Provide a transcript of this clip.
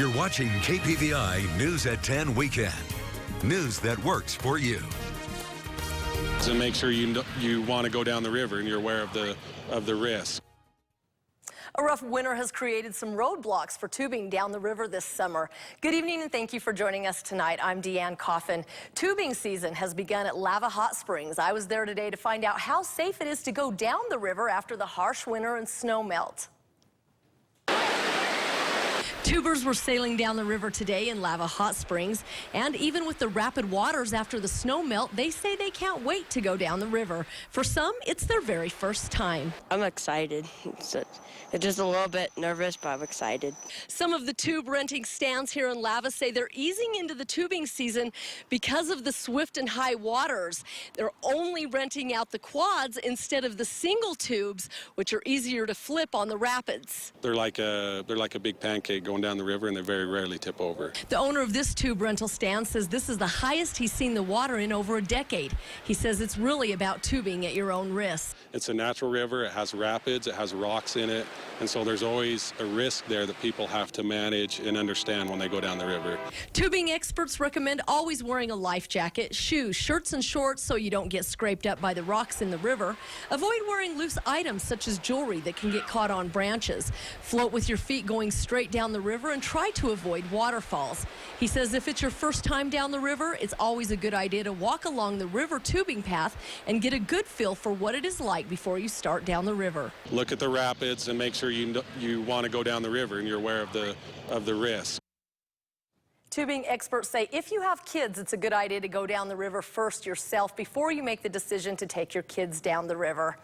You're watching KPVI News at 10 Weekend. News that works for you. So make sure you want to go down the river and you're aware of the risk. A rough winter has created some roadblocks for tubing down the river this summer. Good evening and thank you for joining us tonight. I'm Deanne Coffin. Tubing season has begun at Lava Hot Springs. I was there today to find out how safe it is to go down the river after the harsh winter and snow melt. Tubers were sailing down the river today in Lava Hot Springs, and even with the rapid waters after the snow melt, they say they can't wait to go down the river. For some, it's their very first time. I'm excited. It's just a little bit nervous, but I'm excited. Some of the tube renting stands here in Lava say they're easing into the tubing season because of the swift and high waters. They're only renting out the quads instead of the single tubes, which are easier to flip on the rapids. They're like a big pancake going down the river, and they very rarely tip over. The owner of this tube rental stand says this is the highest he's seen the water in over a decade. He says it's really about tubing at your own risk. It's a natural river. It has rapids. It has rocks in it. And so there's always a risk there that people have to manage and understand when they go down the river. Tubing experts recommend always wearing a life jacket, shoes, shirts, and shorts so you don't get scraped up by the rocks in the river. Avoid wearing loose items such as jewelry that can get caught on branches. Float with your feet going straight down the river and try to avoid waterfalls. He says if it's your first time down the river, it's always a good idea to walk along the river tubing path and get a good feel for what it is like before you start down the river. Look at the rapids and make sure you want to go down the river and you're aware of the risk. Tubing experts say if you have kids, it's a good idea to go down the river first yourself before you make the decision to take your kids down the river.